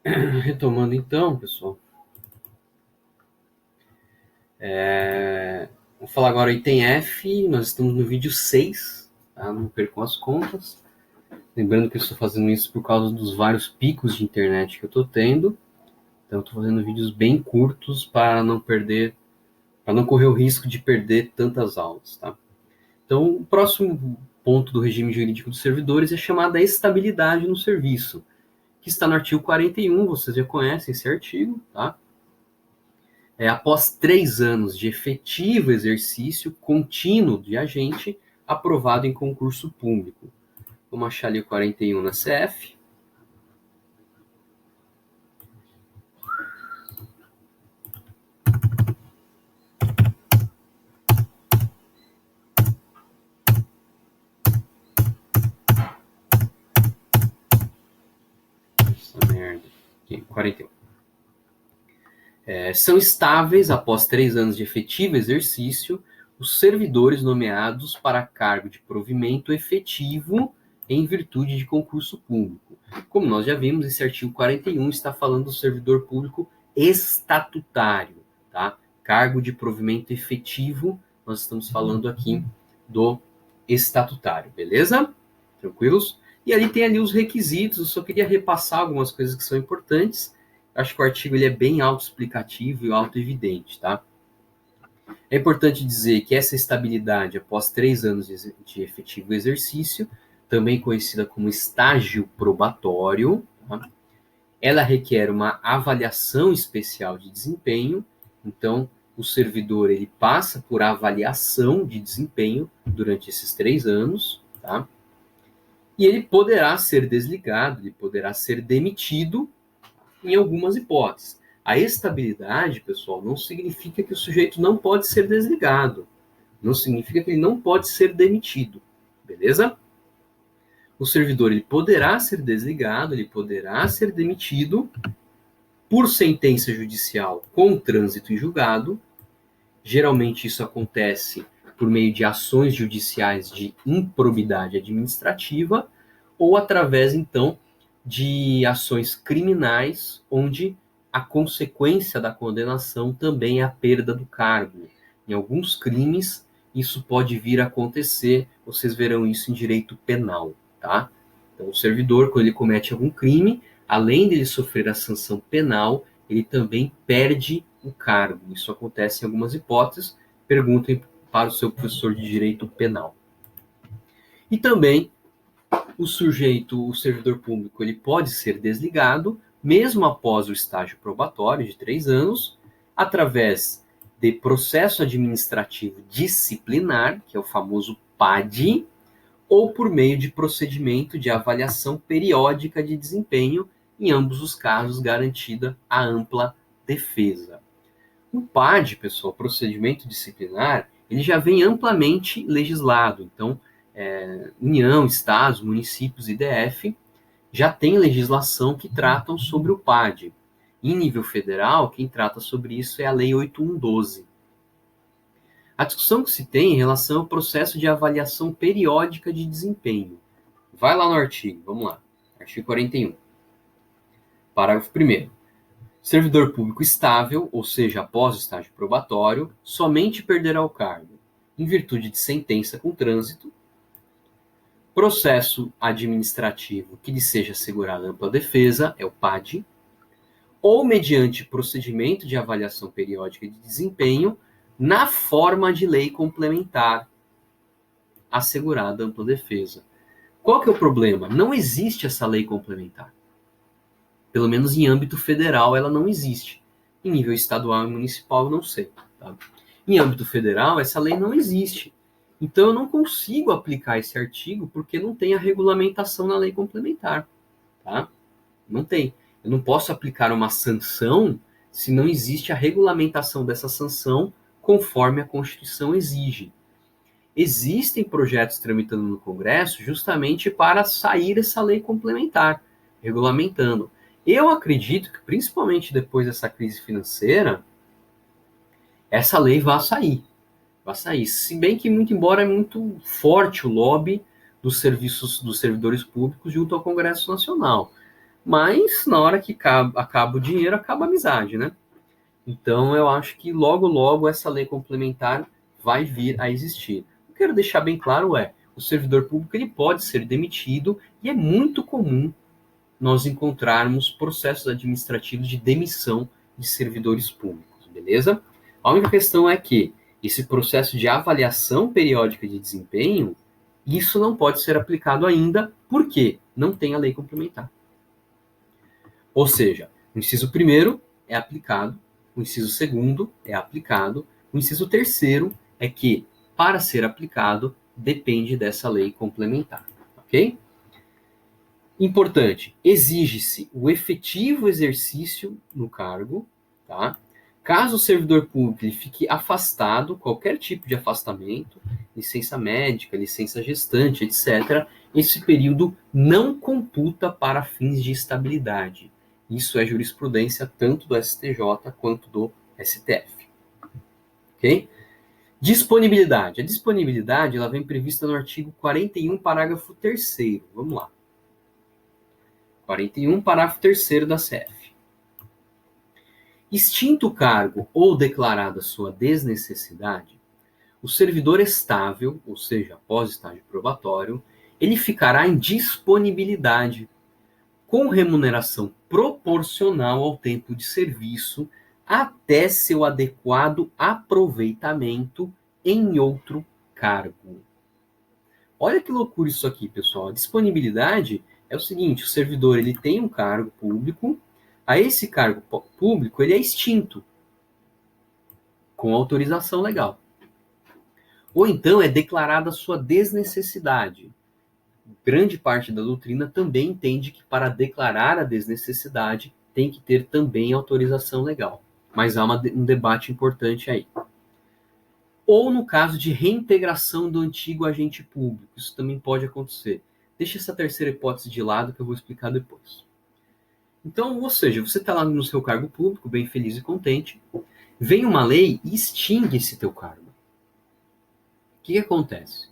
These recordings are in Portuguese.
Retomando então, pessoal, vou falar agora item F, nós estamos no vídeo 6, tá? Não percam as contas. Lembrando que eu estou fazendo isso por causa dos vários picos de internet que eu estou tendo. Então, eu estou fazendo vídeos bem curtos para não correr o risco de perder tantas aulas, tá? Então, o próximo ponto do regime jurídico dos servidores é chamada estabilidade no serviço, que está no artigo 41, vocês já conhecem esse artigo, tá? Após 3 anos de efetivo exercício contínuo de agente aprovado em concurso público. Vamos achar ali o 41 na CF. Essa merda. Aqui, 41. São estáveis, após 3 anos de efetivo exercício, os servidores nomeados para cargo de provimento efetivo em virtude de concurso público. Como nós já vimos, esse artigo 41 está falando do servidor público estatutário, tá? Cargo de provimento efetivo, nós estamos falando aqui do estatutário, beleza? Tranquilos? E ali tem ali os requisitos, eu só queria repassar algumas coisas que são importantes. Acho que o artigo ele é bem autoexplicativo e autoevidente, tá? É importante dizer que essa estabilidade após 3 anos de efetivo exercício, também conhecida como estágio probatório, tá? Ela requer uma avaliação especial de desempenho. Então, o servidor ele passa por avaliação de desempenho durante esses 3 anos, tá? E ele poderá ser desligado, ele poderá ser demitido em algumas hipóteses. A estabilidade, pessoal, não significa que o sujeito não pode ser desligado. Não significa que ele não pode ser demitido. Beleza? O servidor ele poderá ser desligado, ele poderá ser demitido por sentença judicial com trânsito em julgado. Geralmente isso acontece por meio de ações judiciais de improbidade administrativa ou através, então, de ações criminais, onde a consequência da condenação também é a perda do cargo. Em alguns crimes, isso pode vir a acontecer, vocês verão isso em direito penal, tá? Então, o servidor, quando ele comete algum crime, além de ele sofrer a sanção penal, ele também perde o cargo. Isso acontece em algumas hipóteses. Perguntem para o seu professor de direito penal. E também o servidor público, ele pode ser desligado, mesmo após o estágio probatório de 3 anos, através de processo administrativo disciplinar, que é o famoso PAD, ou por meio de procedimento de avaliação periódica de desempenho, em ambos os casos garantida a ampla defesa. O PAD, pessoal, procedimento disciplinar, ele já vem amplamente legislado. Então, União, Estados, municípios e DF já tem legislação que tratam sobre o PAD. Em nível federal, quem trata sobre isso é a Lei 8112. A discussão que se tem em relação ao processo de avaliação periódica de desempenho. Vai lá no artigo, vamos lá. Artigo 41. Parágrafo 1º. Servidor público estável, ou seja, após o estágio probatório, somente perderá o cargo em virtude de sentença com trânsito, processo administrativo que lhe seja assegurada ampla defesa, é o PAD, ou mediante procedimento de avaliação periódica de desempenho na forma de lei complementar assegurada ampla defesa. Qual que é o problema? Não existe essa lei complementar. Pelo menos em âmbito federal ela não existe. Em nível estadual e municipal eu não sei. Tá? Em âmbito federal essa lei não existe. Então eu não consigo aplicar esse artigo porque não tem a regulamentação na lei complementar. Tá? Não tem. Eu não posso aplicar uma sanção se não existe a regulamentação dessa sanção conforme a Constituição exige. Existem projetos tramitando no Congresso justamente para sair essa lei complementar, regulamentando. Eu acredito que, principalmente depois dessa crise financeira, essa lei vai sair. Vai sair. Se bem que, muito embora é muito forte o lobby dos serviços dos servidores públicos junto ao Congresso Nacional. mas na hora que acaba o dinheiro, acaba a amizade, né? Então, eu acho que logo, logo essa lei complementar vai vir a existir. O que eu quero deixar bem claro o servidor público ele pode ser demitido e é muito comum nós encontrarmos processos administrativos de demissão de servidores públicos, beleza? A única questão é que esse processo de avaliação periódica de desempenho, isso não pode ser aplicado ainda, porque não tem a lei complementar. Ou seja, o inciso 1º é aplicado, o inciso 2º é aplicado, o inciso 3º é que, para ser aplicado, depende dessa lei complementar, ok? Importante, exige-se o efetivo exercício no cargo, tá? Caso o servidor público ele fique afastado, qualquer tipo de afastamento, licença médica, licença gestante, etc., esse período não computa para fins de estabilidade. Isso é jurisprudência tanto do STJ quanto do STF. Ok? Disponibilidade. A disponibilidade ela vem prevista no artigo 41, parágrafo 3º. Vamos lá. 41, parágrafo 3º da CF. Extinto o cargo ou declarada sua desnecessidade, o servidor estável, ou seja, após estágio probatório, ele ficará em disponibilidade com remuneração proporcional ao tempo de serviço até seu adequado aproveitamento em outro cargo. Olha que loucura isso aqui, pessoal. A disponibilidade é o seguinte, o servidor ele tem um cargo público, a esse cargo público ele é extinto com autorização legal. Ou então é declarada a sua desnecessidade. Grande parte da doutrina também entende que para declarar a desnecessidade tem que ter também autorização legal. Mas há um debate importante aí. Ou no caso de reintegração do antigo agente público. Isso também pode acontecer. Deixa essa terceira hipótese de lado que eu vou explicar depois. Então, ou seja, você está lá no seu cargo público, bem feliz e contente, vem uma lei e extingue esse teu cargo. O que acontece?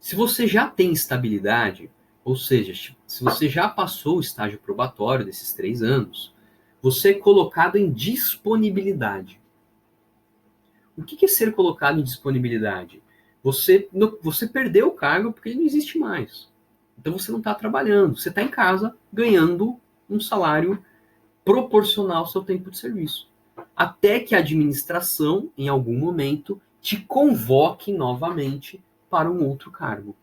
Se você já tem estabilidade, ou seja, se você já passou o estágio probatório desses 3 anos, você é colocado em disponibilidade. O que é ser colocado em disponibilidade? Você perdeu o cargo porque ele não existe mais. Então você não está trabalhando, você está em casa ganhando um salário proporcional ao seu tempo de serviço. Até que a administração, em algum momento, te convoque novamente para um outro cargo.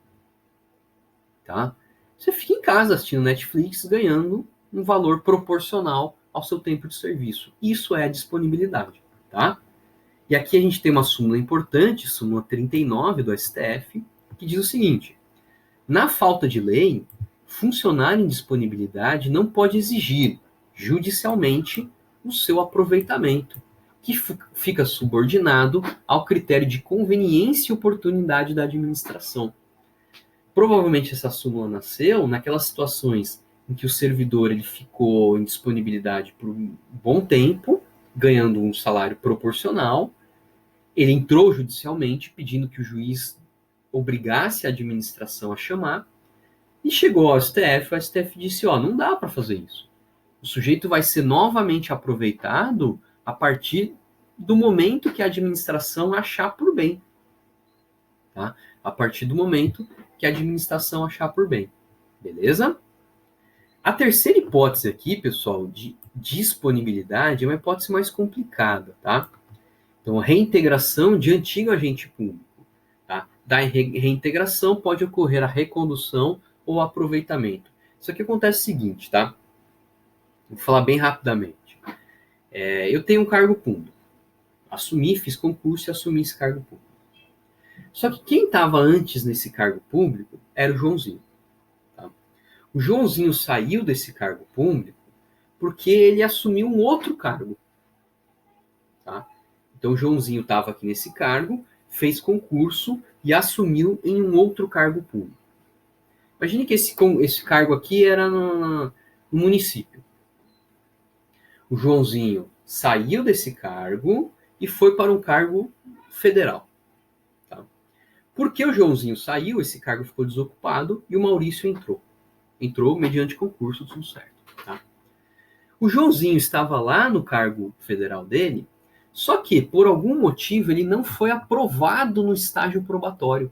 Tá? Você fica em casa assistindo Netflix ganhando um valor proporcional ao seu tempo de serviço. Isso é a disponibilidade. Tá? E aqui a gente tem uma súmula importante, súmula 39 do STF, que diz o seguinte: na falta de lei, funcionário em disponibilidade não pode exigir judicialmente o seu aproveitamento, que fica subordinado ao critério de conveniência e oportunidade da administração. Provavelmente essa súmula nasceu naquelas situações em que o servidor ele ficou em disponibilidade por um bom tempo, ganhando um salário proporcional. Ele entrou judicialmente pedindo que o juiz obrigasse a administração a chamar e chegou ao STF. O STF disse: não dá para fazer isso. O sujeito vai ser novamente aproveitado a partir do momento que a administração achar por bem. Tá? A partir do momento que a administração achar por bem. Beleza? A terceira hipótese aqui, pessoal, de disponibilidade é uma hipótese mais complicada, tá? Então, a reintegração de antigo agente público. Tá? Da reintegração pode ocorrer a recondução ou aproveitamento. Isso aqui acontece o seguinte, tá? Vou falar bem rapidamente. Eu tenho um cargo público. Assumi, fiz concurso e assumi esse cargo público. Só que quem estava antes nesse cargo público era o Joãozinho. Tá? O Joãozinho saiu desse cargo público porque ele assumiu um outro cargo. Tá? Então o Joãozinho estava aqui nesse cargo, fez concurso e assumiu em um outro cargo público. Imagine que esse cargo aqui era no município. O Joãozinho saiu desse cargo e foi para um cargo federal. Tá? Porque o Joãozinho saiu, esse cargo ficou desocupado e o Maurício entrou. Entrou mediante concurso, tudo certo. Tá? O Joãozinho estava lá no cargo federal dele, só que, por algum motivo, ele não foi aprovado no estágio probatório.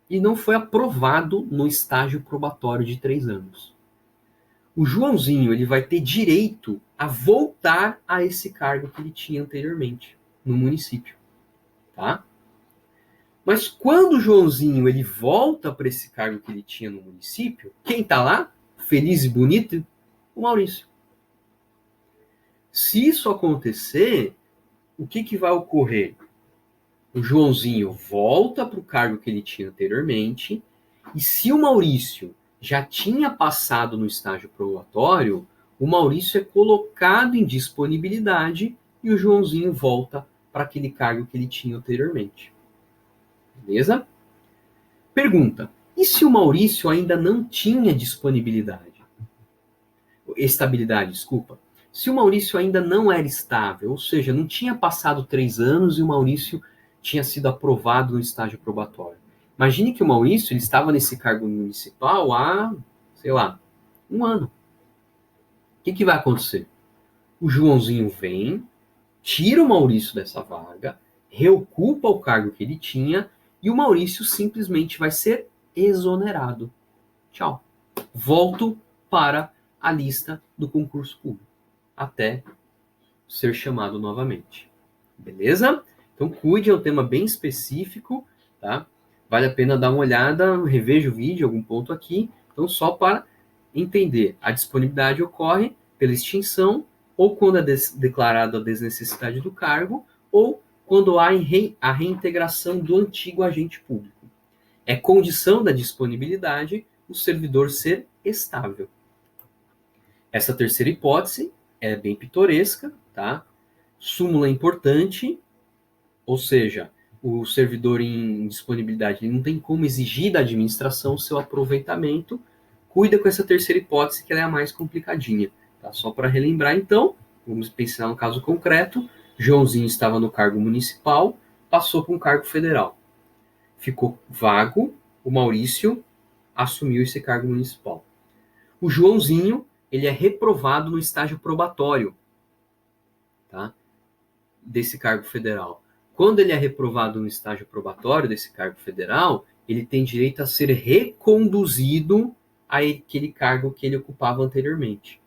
E não foi aprovado no estágio probatório de 3 anos. O Joãozinho ele vai ter direito a voltar a esse cargo que ele tinha anteriormente no município, tá? Mas quando o Joãozinho ele volta para esse cargo que ele tinha no município, quem está lá, feliz e bonito? O Maurício. Se isso acontecer, o que vai ocorrer? O Joãozinho volta para o cargo que ele tinha anteriormente, e se o Maurício já tinha passado no estágio probatório, o Maurício é colocado em disponibilidade e o Joãozinho volta para aquele cargo que ele tinha anteriormente. Beleza? Pergunta: e se o Maurício ainda não tinha disponibilidade? Estabilidade, desculpa. Se o Maurício ainda não era estável, ou seja, não tinha passado 3 anos e o Maurício tinha sido aprovado no estágio probatório. Imagine que o Maurício ele estava nesse cargo municipal há, sei lá, 1 ano. O que vai acontecer? O Joãozinho vem, tira o Maurício dessa vaga, reocupa o cargo que ele tinha e o Maurício simplesmente vai ser exonerado. Tchau. Volto para a lista do concurso público até ser chamado novamente. Beleza? Então cuide, é um tema bem específico, tá? Vale a pena dar uma olhada, reveja o vídeo, algum ponto aqui. Então só para entender, a disponibilidade ocorre pela extinção ou quando é declarada a desnecessidade do cargo ou quando há a reintegração do antigo agente público. É condição da disponibilidade o servidor ser estável. Essa terceira hipótese é bem pitoresca, tá? Súmula importante, ou seja, o servidor em disponibilidade ele não tem como exigir da administração o seu aproveitamento. Cuida com essa terceira hipótese, que ela é a mais complicadinha. Tá? Só para relembrar, então, vamos pensar no caso concreto. Joãozinho estava no cargo municipal, passou para um cargo federal. Ficou vago, o Maurício assumiu esse cargo municipal. O Joãozinho ele é reprovado no estágio probatório, tá? Desse cargo federal. Quando ele é reprovado no estágio probatório desse cargo federal, ele tem direito a ser reconduzido àquele cargo que ele ocupava anteriormente.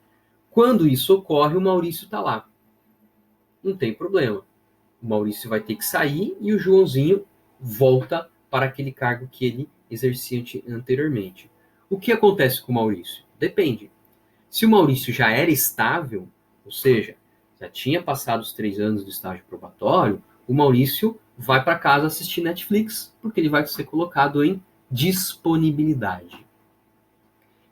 Quando isso ocorre, o Maurício está lá. Não tem problema. O Maurício vai ter que sair e o Joãozinho volta para aquele cargo que ele exercia anteriormente. O que acontece com o Maurício? Depende. Se o Maurício já era estável, ou seja, já tinha passado os 3 anos do estágio probatório, o Maurício vai para casa assistir Netflix, porque ele vai ser colocado em disponibilidade.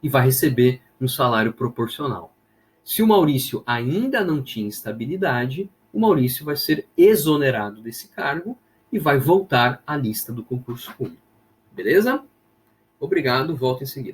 E vai receber um salário proporcional. Se o Maurício ainda não tinha estabilidade, o Maurício vai ser exonerado desse cargo e vai voltar à lista do concurso público. Beleza? Obrigado, volto em seguida.